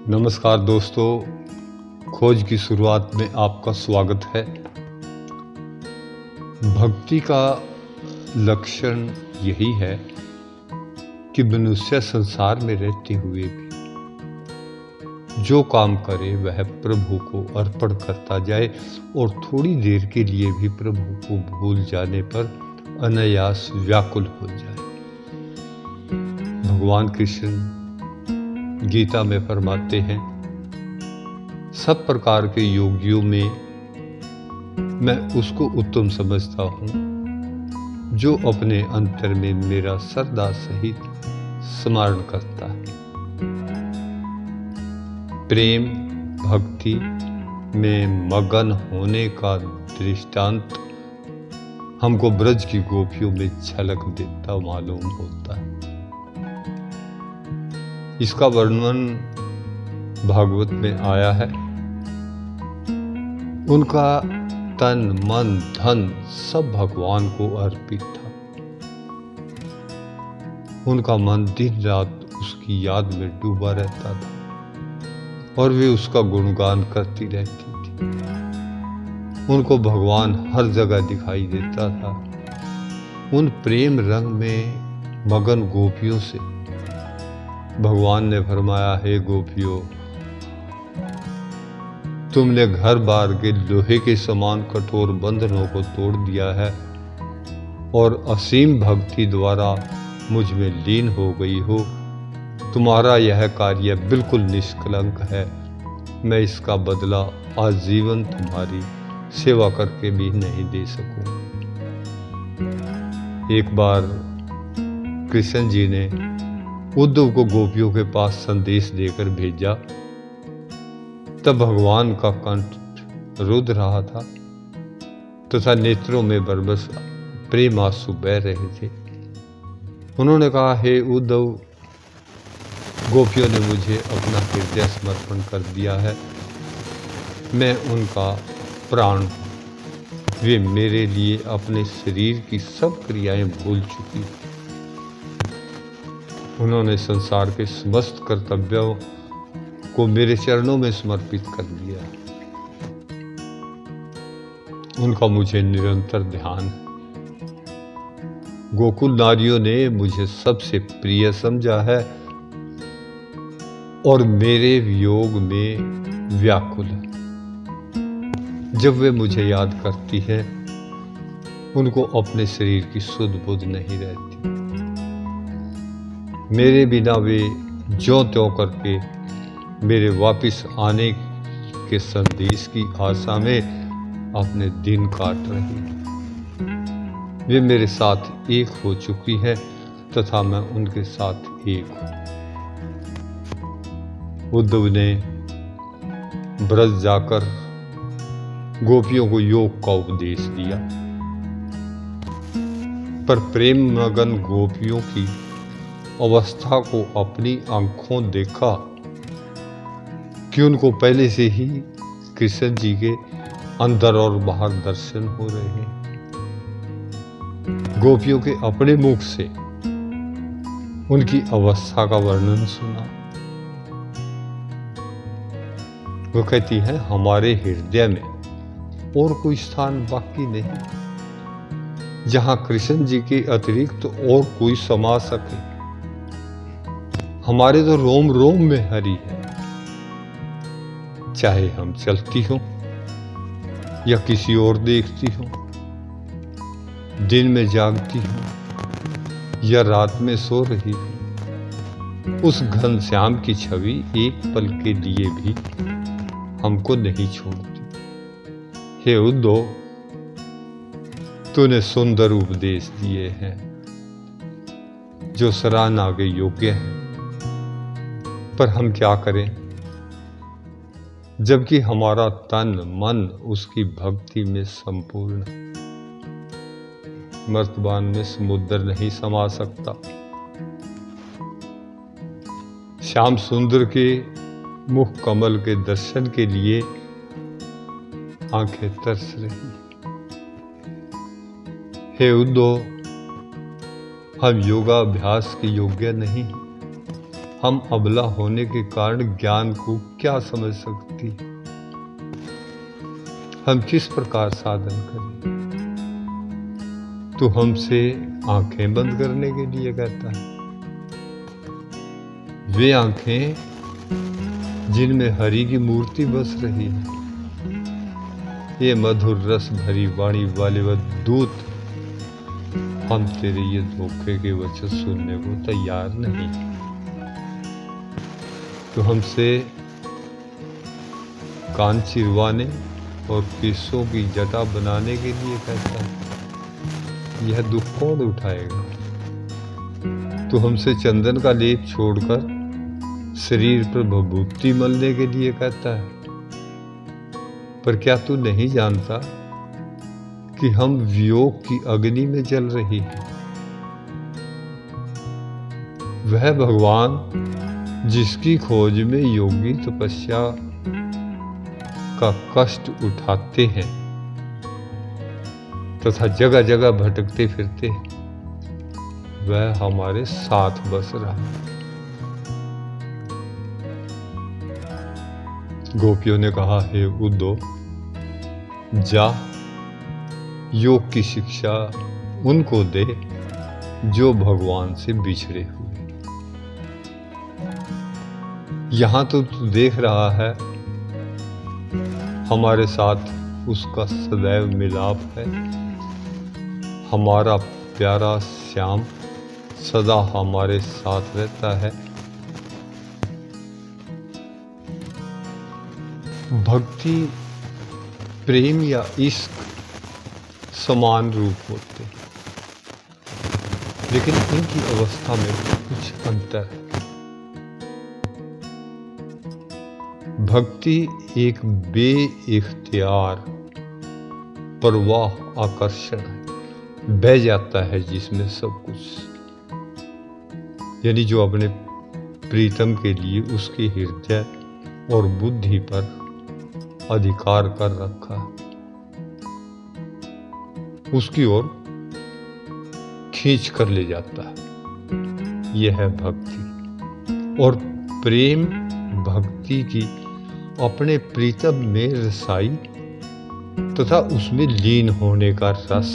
नमस्कार दोस्तों, खोज की शुरुआत में आपका स्वागत है। भक्ति का लक्षण यही है कि मनुष्य संसार में रहते हुए भी जो काम करे वह प्रभु को अर्पण करता जाए और थोड़ी देर के लिए भी प्रभु को भूल जाने पर अनायास व्याकुल हो जाए। भगवान कृष्ण गीता में फरमाते हैं, सब प्रकार के योगियों में मैं उसको उत्तम समझता हूँ जो अपने अंतर में मेरा श्रद्धा सहित स्मरण करता है। प्रेम भक्ति में मगन होने का दृष्टांत हमको ब्रज की गोपियों में झलक देता मालूम होता है। इसका वर्णन भागवत में आया है। उनका तन मन धन सब भगवान को अर्पित था। उनका मन दिन रात उसकी याद में डूबा रहता था और वे उसका गुणगान करती रहती थी। उनको भगवान हर जगह दिखाई देता था। उन प्रेम रंग में मगन गोपियों से भगवान ने फरमाया, हे गोपियों, तुमने घर बार के लोहे के समान कठोर बंधनों को तोड़ दिया है और असीम भक्ति द्वारा मुझ में लीन हो गई हो। तुम्हारा यह कार्य बिल्कुल निष्कलंक है। मैं इसका बदला आजीवन तुम्हारी सेवा करके भी नहीं दे सकूं। एक बार कृष्ण जी ने उद्धव को गोपियों के पास संदेश देकर भेजा। तब भगवान का कंठ रुध रहा था तथा नेत्रों में बरबस प्रेम आंसू बह रहे थे। उन्होंने कहा, हे उद्धव, गोपियों ने मुझे अपना हृदय समर्पण कर दिया है। मैं उनका प्राण हूं। वे मेरे लिए अपने शरीर की सब क्रियाएं भूल चुकी। उन्होंने संसार के समस्त कर्तव्यों को मेरे चरणों में समर्पित कर दिया। उनका मुझे निरंतर ध्यान है। गोकुल नारियों ने मुझे सबसे प्रिय समझा है और मेरे वियोग में व्याकुल है। जब वे मुझे याद करती है, उनको अपने शरीर की सुध बुध नहीं रहती। मेरे बिना वे ज्यों त्यों करके मेरे वापिस आने के संदेश की आशा में अपने दिन काट रही। वे मेरे साथ एक हो चुकी है तथा मैं उनके साथ एक हूं। उद्धव ने ब्रज जाकर गोपियों को योग का उपदेश दिया, पर प्रेम मगन गोपियों की अवस्था को अपनी आंखों देखा कि उनको पहले से ही कृष्ण जी के अंदर और बाहर दर्शन हो रहे हैं। गोपियों के अपने मुख से उनकी अवस्था का वर्णन सुना। वो कहती है, हमारे हृदय में और कोई स्थान बाकी नहीं जहां कृष्ण जी के अतिरिक्त और कोई समा सके। हमारे तो रोम रोम में हरि है। चाहे हम चलती हो या किसी और देखती हो, दिन में जागती हो या रात में सो रही हो, उस घनश्याम की छवि एक पल के लिए भी हमको नहीं छोड़ती। हे उद्धव, तूने सुंदर उपदेश दिए हैं जो सराहना के योग्य हैं, पर हम क्या करें जबकि हमारा तन मन उसकी भक्ति में संपूर्ण। मर्तबान में समुद्र नहीं समा सकता। श्याम सुंदर के मुख कमल के दर्शन के लिए आंखें तरस रही। हे उद्धव, हम योगाभ्यास के योग्य नहीं, हम अबला होने के कारण ज्ञान को क्या समझ सकती, हम किस प्रकार साधन करें। तो हमसे आंखें बंद करने के लिए कहता है। वे आंखें जिनमें हरि की मूर्ति बस रही है, ये मधुर रस भरी वाणी वाले वह दूत, हम तेरे ये धोखे के वचन सुनने को तैयार नहीं। तो हमसे कान चिरवाने और केसों की जटा बनाने के लिए कहता है। यह दुख कौन उठाएगा। तो हमसे चंदन का लेप छोड़कर शरीर पर भभूति मलने के लिए कहता है। पर क्या तू नहीं जानता कि हम वियोग की अग्नि में जल रही हैं। वह भगवान जिसकी खोज में योगी तपस्या का कष्ट उठाते हैं तथा जगह जगह भटकते फिरते, वह हमारे साथ बस रहा है। गोपियों ने कहा, हे उद्धव, जा योग की शिक्षा उनको दे जो भगवान से बिछड़े हुए। यहां तो तू देख रहा है हमारे साथ उसका सदैव मिलाप है। हमारा प्यारा श्याम सदा हमारे साथ रहता है। भक्ति, प्रेम या इश्क समान रूप होते, लेकिन इनकी अवस्था में कुछ अंतर है। भक्ति एक बेइख्तियार परवाह आकर्षण है, बह जाता है जिसमें सब कुछ, यानी जो अपने प्रीतम के लिए उसके हृदय और बुद्धि पर अधिकार कर रखा, उसकी ओर खींच कर ले जाता है। यह है भक्ति। और प्रेम भक्ति की अपने प्रीतम में रसाई तथा उसमें लीन होने का रस,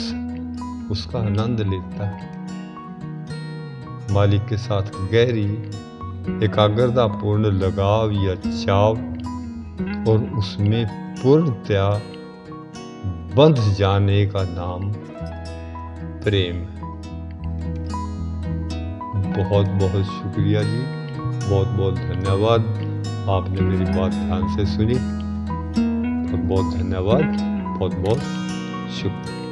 उसका आनंद लेता है। मालिक के साथ गहरी एकाग्रतापूर्ण लगाव या चाव और उसमें पूर्णतया बंध जाने का नाम प्रेम है। बहुत बहुत शुक्रिया जी, बहुत बहुत धन्यवाद। आपने मेरी बात ध्यान से सुनी। बहुत बहुत धन्यवाद, बहुत बहुत शुक्रिया।